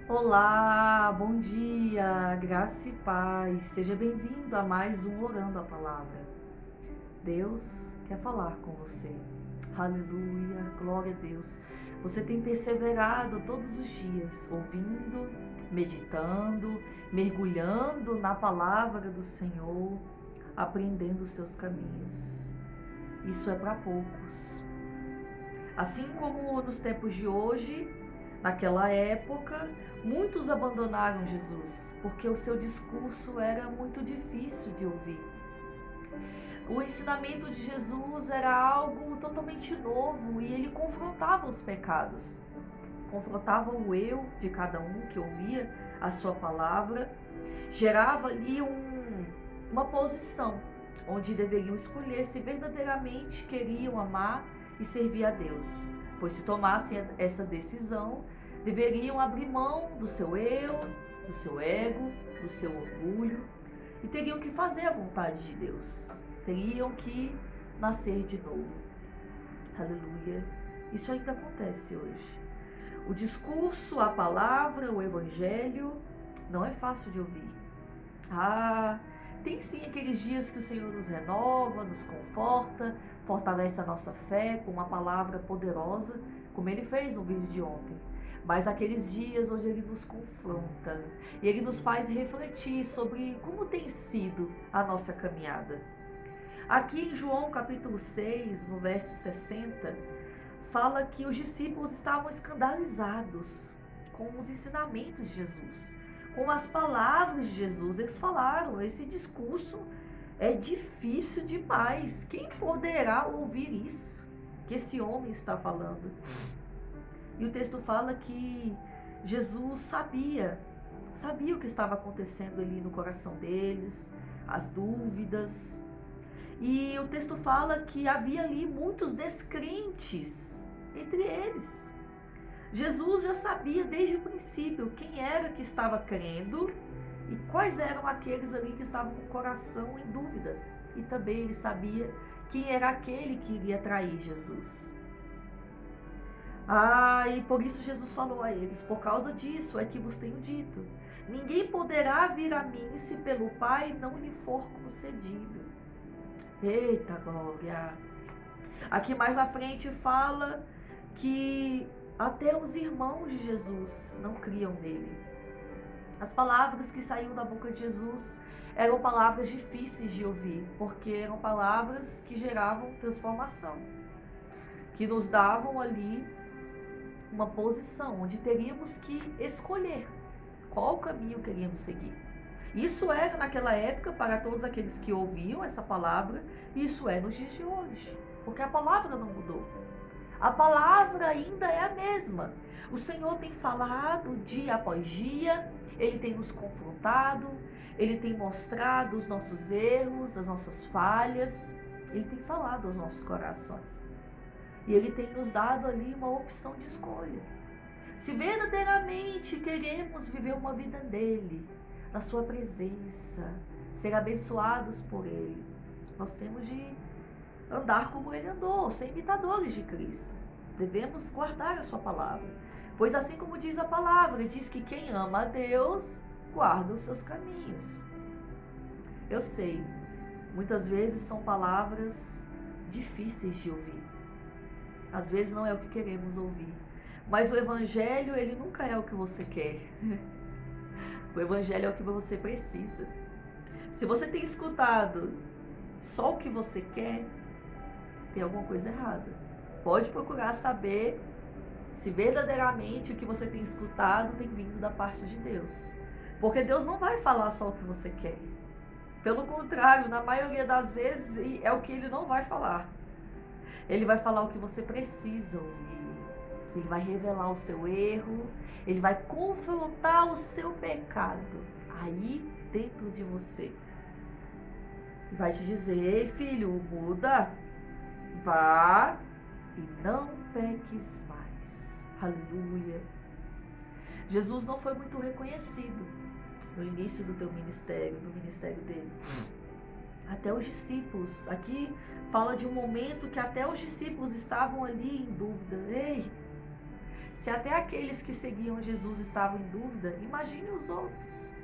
Olá, bom dia, graça e paz. Seja bem-vindo a mais um Orando a Palavra. Deus quer falar com você. Aleluia, glória a Deus. Você tem perseverado todos os dias, ouvindo, meditando, mergulhando na palavra do Senhor, aprendendo os seus caminhos. Isso é para poucos. Assim como nos tempos de hoje, naquela época, muitos abandonaram Jesus, porque o seu discurso era muito difícil de ouvir. O ensinamento de Jesus era algo totalmente novo e ele confrontava os pecados, confrontava o eu de cada um que ouvia a sua palavra, gerava ali uma posição onde deveriam escolher se verdadeiramente queriam amar e servir a Deus, pois se tomassem essa decisão, deveriam abrir mão do seu eu, do seu ego, do seu orgulho e teriam que fazer a vontade de Deus, teriam que nascer de novo. Aleluia! Isso ainda acontece hoje. O discurso, a palavra, o evangelho não é fácil de ouvir. Tem sim aqueles dias que o Senhor nos renova, nos conforta, fortalece a nossa fé com uma palavra poderosa, como Ele fez no vídeo de ontem. Mas aqueles dias onde Ele nos confronta e Ele nos faz refletir sobre como tem sido a nossa caminhada. Aqui em João capítulo 6, no verso 60, fala que os discípulos estavam escandalizados com os ensinamentos de Jesus, com as palavras de Jesus. Eles falaram, esse discurso é difícil demais. Quem poderá ouvir isso que esse homem está falando? E o texto fala que Jesus sabia o que estava acontecendo ali no coração deles, as dúvidas. E o texto fala que havia ali muitos descrentes entre eles. Jesus já sabia desde o princípio quem era que estava crendo e quais eram aqueles ali que estavam com o coração em dúvida. E também ele sabia quem era aquele que iria trair Jesus. E por isso Jesus falou a eles: por causa disso é que vos tenho dito, ninguém poderá vir a mim se pelo Pai não lhe for concedido. Eita glória! Aqui mais na frente fala que até os irmãos de Jesus não criam nele. As palavras que saíam da boca de Jesus eram palavras difíceis de ouvir, porque eram palavras que geravam transformação, que nos davam ali uma posição onde teríamos que escolher qual caminho queríamos seguir. Isso era naquela época para todos aqueles que ouviam essa palavra, e isso é nos dias de hoje, porque a palavra não mudou. A palavra ainda é a mesma. O Senhor tem falado dia após dia, Ele tem nos confrontado, Ele tem mostrado os nossos erros, as nossas falhas, Ele tem falado aos nossos corações. E Ele tem nos dado ali uma opção de escolha. Se verdadeiramente queremos viver uma vida dEle, na sua presença, ser abençoados por Ele, nós temos de andar como Ele andou, ser imitadores de Cristo. Devemos guardar a sua palavra, pois assim como diz a palavra, diz que quem ama a Deus, guarda os seus caminhos. Eu sei, muitas vezes são palavras difíceis de ouvir. Às vezes não é o que queremos ouvir, mas o Evangelho, ele nunca é o que você quer. O Evangelho é o que você precisa. Se você tem escutado só o que você quer, tem alguma coisa errada. Pode procurar saber se verdadeiramente o que você tem escutado tem vindo da parte de Deus. Porque Deus não vai falar só o que você quer. Pelo contrário, na maioria das vezes é o que Ele não vai falar. Ele vai falar o que você precisa ouvir. Ele vai revelar o seu erro. Ele vai confrontar o seu pecado aí dentro de você. E vai te dizer: ei filho, muda. Vá e não peques mais. Aleluia. Jesus não foi muito reconhecido no início do teu ministério, do ministério dele. Até os discípulos. Aqui fala de um momento que até os discípulos estavam ali em dúvida. Ei, Se até aqueles que seguiam Jesus estavam em dúvida, imagine os outros.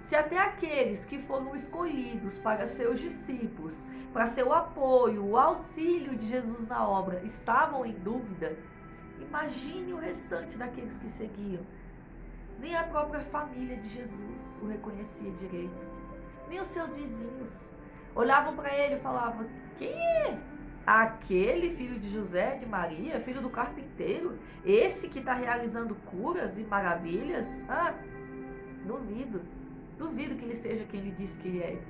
Se até aqueles que foram escolhidos para ser os discípulos, para ser o apoio, o auxílio de Jesus na obra, estavam em dúvida, imagine o restante daqueles que seguiam. Nem a própria família de Jesus o reconhecia direito, nem os seus vizinhos. Olhavam para ele e falavam: quem é? Aquele filho de José, de Maria, filho do carpinteiro? Esse que está realizando curas e maravilhas? Duvido. Duvido que ele seja quem ele diz que ele é.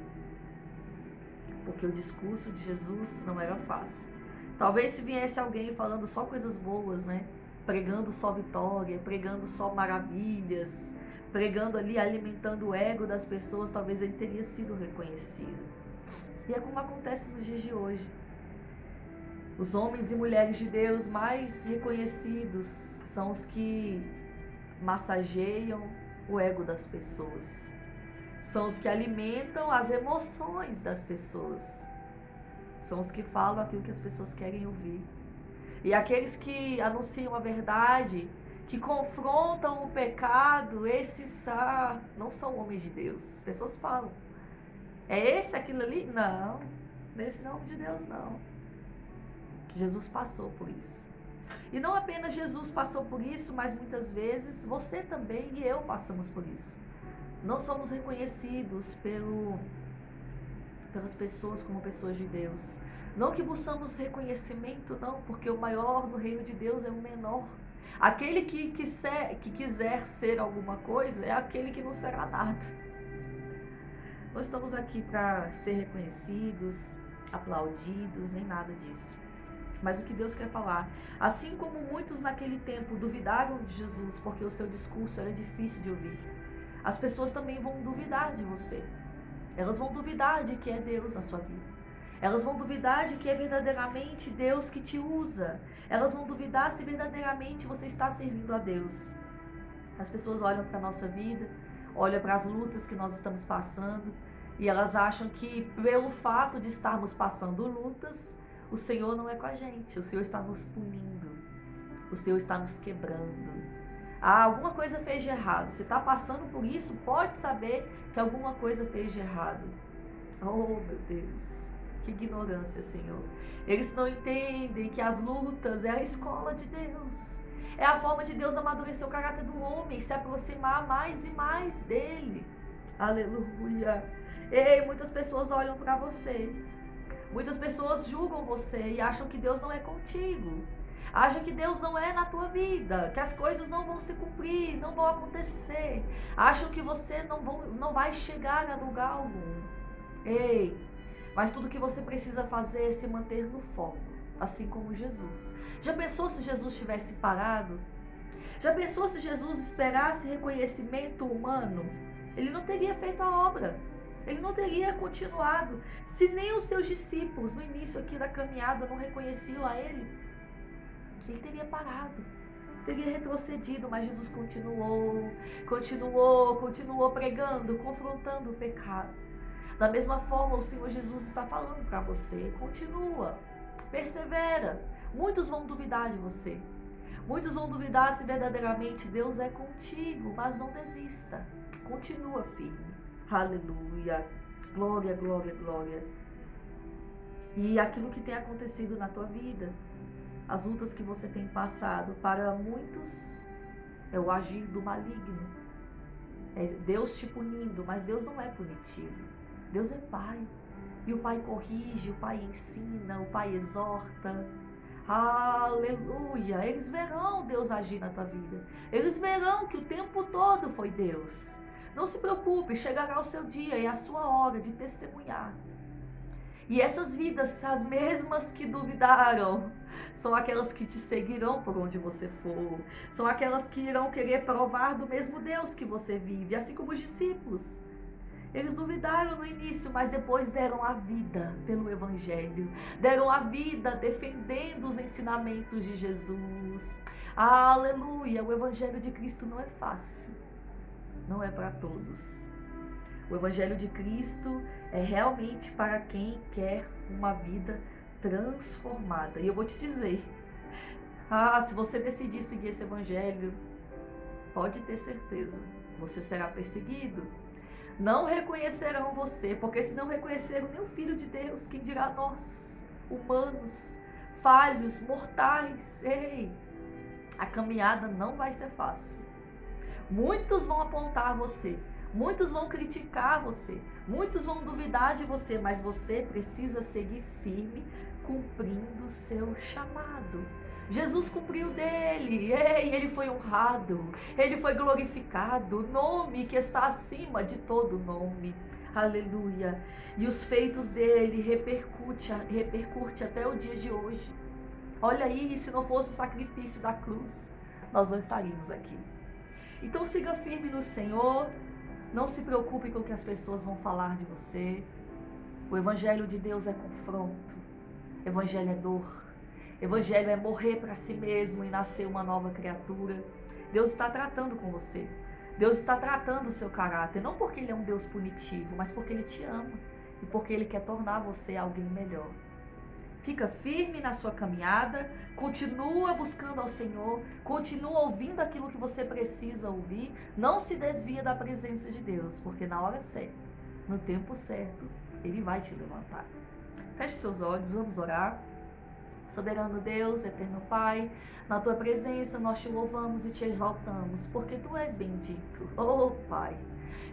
Porque o discurso de Jesus não era fácil. Talvez se viesse alguém falando só coisas boas, né? Pregando só vitória, pregando só maravilhas, pregando ali, alimentando o ego das pessoas, talvez ele teria sido reconhecido. E é como acontece nos dias de hoje. Os homens e mulheres de Deus mais reconhecidos são os que massageiam o ego das pessoas. São os que alimentam as emoções das pessoas. São os que falam aquilo que as pessoas querem ouvir. E aqueles que anunciam a verdade, que confrontam o pecado, esses não são homens de Deus. As pessoas falam: é esse, aquilo ali? Não, nesse não é homem de Deus, não. Jesus passou por isso. E não apenas Jesus passou por isso, mas muitas vezes você também e eu passamos por isso. Não somos reconhecidos pelas pessoas como pessoas de Deus. Não que buscamos reconhecimento, não, porque o maior no reino de Deus é o menor. Aquele que quiser ser alguma coisa é aquele que não será nada. Não estamos aqui para ser reconhecidos, aplaudidos, nem nada disso. Mas o que Deus quer falar, assim como muitos naquele tempo duvidaram de Jesus porque o seu discurso era difícil de ouvir, as pessoas também vão duvidar de você. Elas vão duvidar de que é Deus na sua vida. Elas vão duvidar de que é verdadeiramente Deus que te usa. Elas vão duvidar se verdadeiramente você está servindo a Deus. As pessoas olham para a nossa vida, olham para as lutas que nós estamos passando e elas acham que pelo fato de estarmos passando lutas, o Senhor não é com a gente, o Senhor está nos punindo, o Senhor está nos quebrando. Alguma coisa fez de errado. Se está passando por isso, pode saber que alguma coisa fez de errado. Oh, meu Deus, que ignorância, Senhor. Eles não entendem que as lutas é a escola de Deus. É a forma de Deus amadurecer o caráter do homem, se aproximar mais e mais dele. Aleluia. Ei, muitas pessoas olham para você. Muitas pessoas julgam você e acham que Deus não é contigo. Acham que Deus não é na tua vida, que as coisas não vão se cumprir, não vão acontecer. Acham que você não vai chegar a lugar algum. Ei, mas tudo que você precisa fazer é se manter no foco, assim como Jesus. Já pensou se Jesus tivesse parado? Já pensou se Jesus esperasse reconhecimento humano? Ele não teria feito a obra. Ele não teria continuado. Se nem os seus discípulos, no início aqui da caminhada, não reconheciam a ele teria parado, teria retrocedido, mas Jesus continuou pregando, confrontando o pecado. Da mesma forma, o Senhor Jesus está falando para você: continua, persevera. Muitos vão duvidar de você. Muitos vão duvidar se verdadeiramente Deus é contigo, mas não desista. Continua firme. Aleluia. Glória, glória, glória. E aquilo que tem acontecido na tua vida, as lutas que você tem passado, para muitos é o agir do maligno. É Deus te punindo, mas Deus não é punitivo. Deus é Pai. E o Pai corrige, o Pai ensina, o Pai exorta. Aleluia! Eles verão Deus agir na tua vida. Eles verão que o tempo todo foi Deus. Não se preocupe, chegará o seu dia e a sua hora de testemunhar. E essas vidas, as mesmas que duvidaram, são aquelas que te seguirão por onde você for. São aquelas que irão querer provar do mesmo Deus que você vive, assim como os discípulos. Eles duvidaram no início, mas depois deram a vida pelo Evangelho. Deram a vida defendendo os ensinamentos de Jesus. Aleluia! O Evangelho de Cristo não é fácil. Não é para todos. O Evangelho de Cristo é realmente para quem quer uma vida transformada. E eu vou te dizer, Ah, se você decidir seguir esse evangelho, pode ter certeza, você será perseguido. Não reconhecerão você, porque se não reconheceram nem o Filho de Deus, quem dirá nós, humanos, falhos, mortais? Ei, a caminhada não vai ser fácil. Muitos vão apontar você, muitos vão criticar você, muitos vão duvidar de você, mas você precisa seguir firme, cumprindo o seu chamado. Jesus cumpriu dele, ei, ele foi honrado, ele foi glorificado, o nome que está acima de todo nome. Aleluia. E os feitos dele repercute até o dia de hoje. Olha aí, se não fosse o sacrifício da cruz, nós não estaríamos aqui. Então siga firme no Senhor, não se preocupe com o que as pessoas vão falar de você. O Evangelho de Deus é confronto, Evangelho é dor, Evangelho é morrer para si mesmo e nascer uma nova criatura. Deus está tratando com você, Deus está tratando o seu caráter, não porque Ele é um Deus punitivo, mas porque Ele te ama e porque Ele quer tornar você alguém melhor. Fica firme na sua caminhada, continua buscando ao Senhor, continua ouvindo aquilo que você precisa ouvir, não se desvia da presença de Deus, porque na hora certa, no tempo certo, Ele vai te levantar. Feche seus olhos, vamos orar. Soberano Deus, eterno Pai, na Tua presença nós te louvamos e te exaltamos, porque Tu és bendito. Oh Pai,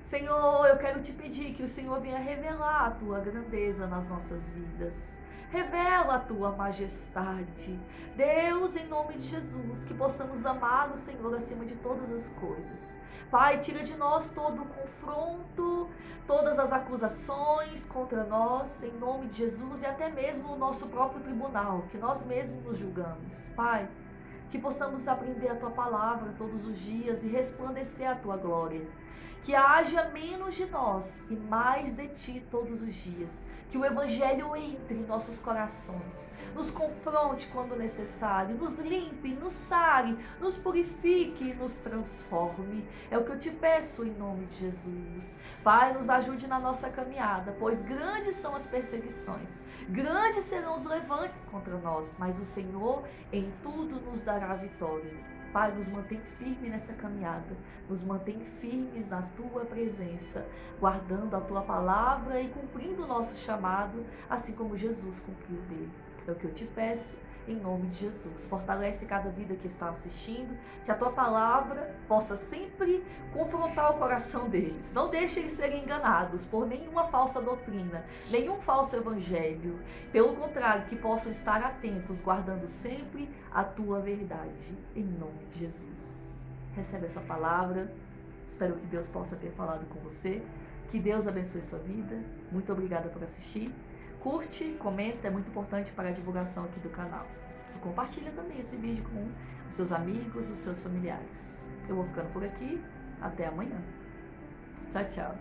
Senhor, eu quero te pedir que o Senhor venha revelar a Tua grandeza nas nossas vidas. Revela a Tua majestade. Deus, em nome de Jesus, que possamos amar o Senhor acima de todas as coisas. Pai, tira de nós todo o confronto, todas as acusações contra nós, em nome de Jesus, e até mesmo o nosso próprio tribunal, que nós mesmos nos julgamos. Pai, que possamos aprender a Tua palavra todos os dias e resplandecer a Tua glória. Que haja menos de nós e mais de Ti todos os dias. Que o Evangelho entre em nossos corações, nos confronte quando necessário, nos limpe, nos sare, nos purifique e nos transforme. É o que eu te peço em nome de Jesus. Pai, nos ajude na nossa caminhada, pois grandes são as perseguições, grandes serão os levantes contra nós, mas o Senhor em tudo nos dará a vitória. Pai, nos mantém firmes nessa caminhada, nos mantém firmes na Tua presença, guardando a Tua palavra e cumprindo o nosso chamado, assim como Jesus cumpriu dele. É o que eu te peço, em nome de Jesus. Fortalece cada vida que está assistindo, que a Tua palavra possa sempre confrontar o coração deles. Não deixe eles serem enganados por nenhuma falsa doutrina, nenhum falso evangelho. Pelo contrário, que possam estar atentos, guardando sempre a Tua verdade, em nome de Jesus. Recebe essa palavra. Espero que Deus possa ter falado com você. Que Deus abençoe sua vida. Muito obrigada por assistir. Curte, comenta, é muito importante para a divulgação aqui do canal. E compartilha também esse vídeo com os seus amigos, os seus familiares. Eu vou ficando por aqui. Até amanhã. Tchau, tchau.